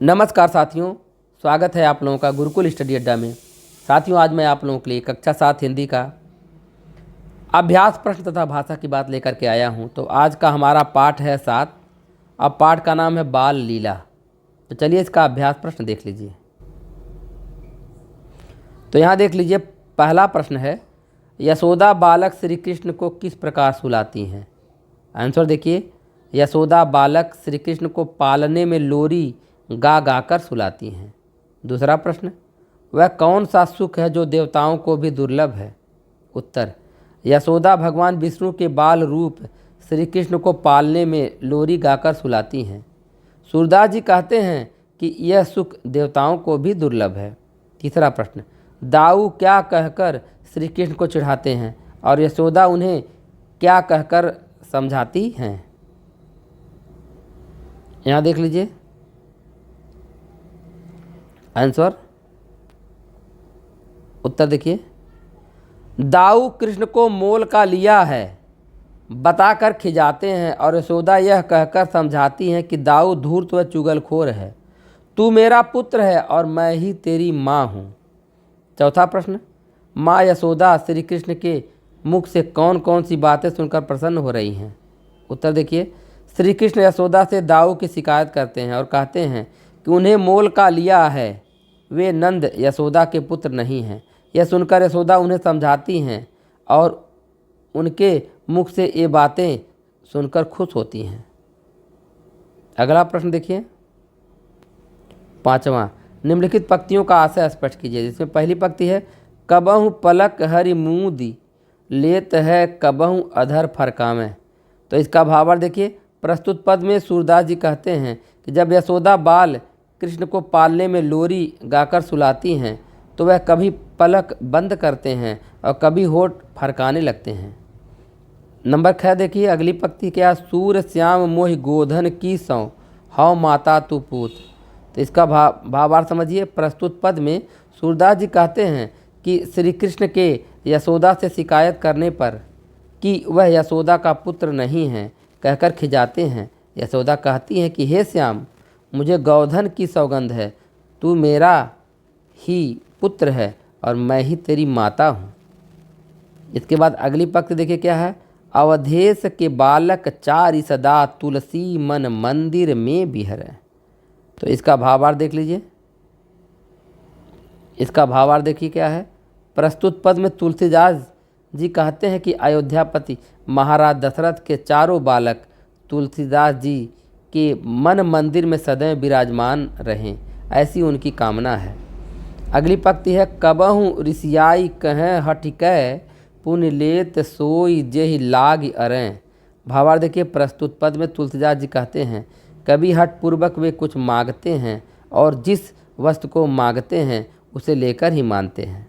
नमस्कार साथियों, स्वागत है आप लोगों का गुरुकुल स्टडी अड्डा में। साथियों, आज मैं आप लोगों के लिए कक्षा 7 हिंदी का अभ्यास प्रश्न तथा भाषा की बात लेकर के आया हूं। तो आज का हमारा पाठ है 7। अब पाठ का नाम है बाल लीला। तो चलिए इसका अभ्यास प्रश्न देख लीजिए। तो यहाँ देख लीजिए, पहला प्रश्न है, यशोदा बालक श्री कृष्ण को किस प्रकार सुलाती हैं। आंसर देखिए, यशोदा बालक श्री कृष्ण को पालने में लोरी गा गा कर सुलाती हैं। दूसरा प्रश्न, वह कौन सा सुख है जो देवताओं को भी दुर्लभ है। उत्तर, यशोदा भगवान विष्णु के बाल रूप श्री कृष्ण को पालने में लोरी गाकर सुलाती हैं। सूरदास जी कहते हैं कि यह सुख देवताओं को भी दुर्लभ है। तीसरा प्रश्न, दाऊ क्या कहकर श्री कृष्ण को चिढ़ाते हैं और यशोदा उन्हें क्या कहकर समझाती हैं। यहाँ देख लीजिए आंसर। उत्तर देखिए, दाऊ कृष्ण को मोल का लिया है बताकर खिजाते हैं और यशोदा यह कहकर समझाती हैं कि दाऊ धूर्त व चुगलखोर है, तू मेरा पुत्र है और मैं ही तेरी माँ हूँ। चौथा प्रश्न, माँ यशोदा श्री कृष्ण के मुख से कौन कौन सी बातें सुनकर प्रसन्न हो रही हैं। उत्तर देखिए, श्री कृष्ण यशोदा से दाऊ की शिकायत करते हैं और कहते हैं कि उन्हें मोल का लिया है, वे नंद यशोदा के पुत्र नहीं हैं। यह सुनकर यशोदा उन्हें समझाती हैं और उनके मुख से ये बातें सुनकर खुश होती हैं। अगला प्रश्न देखिए, पांचवा, निम्नलिखित पंक्तियों का आशय स्पष्ट कीजिए। जिसमें पहली पंक्ति है, कबहु पलक हरि मूदी लेत है कबहु अधर फरकामे। तो इसका भावार्थ देखिए, प्रस्तुत पद में सूरदास जी कहते हैं कि जब यशोदा बाल कृष्ण को पालने में लोरी गाकर सुलाती हैं तो वह कभी पलक बंद करते हैं और कभी होठ फरकाने लगते हैं। नंबर 6 देखिए, अगली पंक्ति क्या, सूर श्याम मोहि गोधन की सौ हौ माता तू पूत। तो इसका भावार्थ समझिए। प्रस्तुत पद में सूरदास जी कहते हैं कि श्री कृष्ण के यशोदा से शिकायत करने पर कि वह यशोदा का पुत्र नहीं है कहकर खिजाते हैं। यशोदा कहती हैं कि हे श्याम, मुझे गोधन की सौगंध है, तू मेरा ही पुत्र है और मैं ही तेरी माता हूँ। इसके बाद अगली पंक्ति देखिए क्या है, अवधेश के बालक चारि सदा तुलसी मन मंदिर में बिहर। तो इसका भावार्थ देख लीजिए। इसका भावार्थ देखिए क्या है। प्रस्तुत पद में तुलसीदास जी कहते हैं कि अयोध्यापति महाराज दशरथ के चारों बालक तुलसीदास जी के मन मंदिर में सदैव विराजमान रहें, ऐसी उनकी कामना है। अगली पंक्ति है, कबहु ऋषियाई कहें हटिकै पुण्य लेत सोई जेहि लाग अरें। भावार्थ देखिए, प्रस्तुत पद में तुलसीदास जी कहते हैं कभी हट पूर्वक वे कुछ मांगते हैं और जिस वस्तु को मांगते हैं उसे लेकर ही मानते हैं।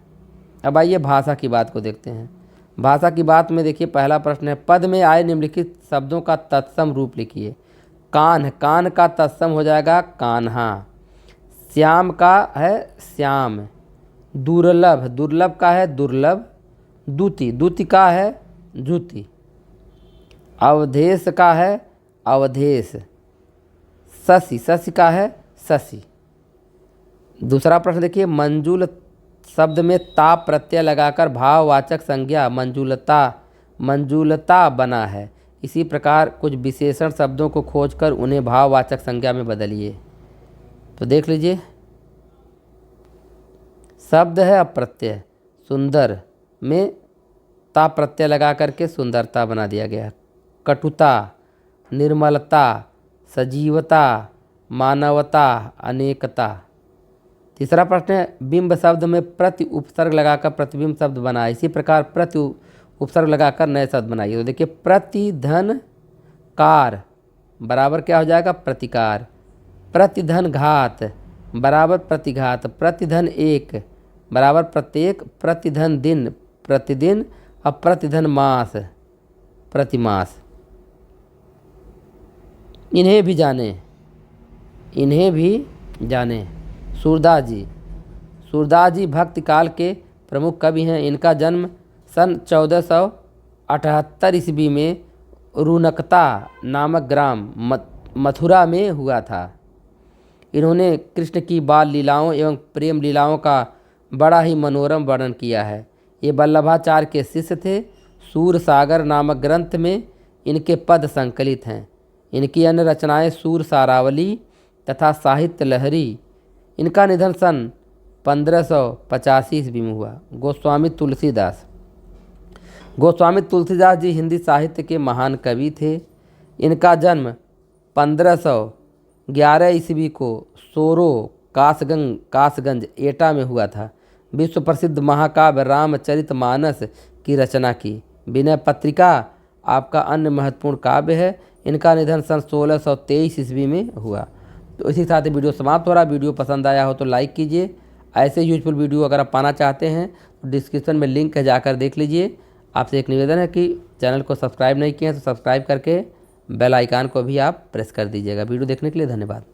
अब आइए भाषा की बात को देखते हैं। भाषा की बात में देखिए, पहला प्रश्न है, पद में आए निम्नलिखित शब्दों का तत्सम रूप लिखिए। कान, कान का तत्सम हो जाएगा कान्हा। श्याम का है श्याम। दुर्लभ, दुर्लभ का है दुर्लभ। दूती, दूती का है जूती। अवधेश का है अवधेश। शशि, शशि का है शशि। दूसरा प्रश्न देखिए, मंजूल शब्द में ता प्रत्यय लगाकर भाववाचक संज्ञा मंजूलता, मंजूलता बना है। इसी प्रकार कुछ विशेषण शब्दों को खोजकर उन्हें भाववाचक संज्ञा में बदलिए। तो देख लीजिए, शब्द है अप्रत्यय, सुंदर में ता प्रत्यय लगा करके सुंदरता बना दिया गया। कटुता, निर्मलता, सजीवता, मानवता, अनेकता। तीसरा प्रश्न है, बिंब शब्द में प्रति उपसर्ग लगाकर प्रतिबिंब शब्द बनाए। इसी प्रकार प्रति उपसर्ग लगाकर नए शब्द बनाइए। तो देखिए, प्रतिधन कार बराबर क्या हो जाएगा, प्रतिकार। प्रतिधन घात बराबर प्रतिघात। प्रतिधन एक बराबर प्रत्येक। प्रतिधन दिन प्रतिदिन और प्रतिधन मास प्रतिमास। इन्हें भी जाने, इन्हें भी जाने। सूरदास जी, सूरदास जी भक्ति काल के प्रमुख कवि हैं। इनका जन्म सन 1478 ईस्वी में रुनकता नामक ग्राम मथुरा में हुआ था। इन्होंने कृष्ण की बाल लीलाओं एवं प्रेम लीलाओं का बड़ा ही मनोरम वर्णन किया है। ये वल्लभाचार्य के शिष्य थे। सूर सागर नामक ग्रंथ में इनके पद संकलित हैं। इनकी अन्य रचनाएं सूर सारावली तथा साहित्य लहरी। इनका निधन सन 1585 ईस्वी में हुआ। गोस्वामी तुलसीदास जी हिंदी साहित्य के महान कवि थे। इनका जन्म 1511 ईस्वी को सोरो कासगंज एटा में हुआ था। विश्व प्रसिद्ध महाकाव्य रामचरितमानस की रचना की। विनय पत्रिका आपका अन्य महत्वपूर्ण काव्य है। इनका निधन सन 1623 ईस्वी में हुआ। तो इसी के साथ वीडियो समाप्त हो रहा। वीडियो पसंद आया हो तो लाइक कीजिए। ऐसे यूजफुल वीडियो अगर आप पाना चाहते हैं तो डिस्क्रिप्शन में लिंक है, जाकर देख लीजिए। आपसे एक निवेदन है कि चैनल को सब्सक्राइब नहीं किए हैं तो सब्सक्राइब करके बेल आइकन को भी आप प्रेस कर दीजिएगा। वीडियो देखने के लिए धन्यवाद।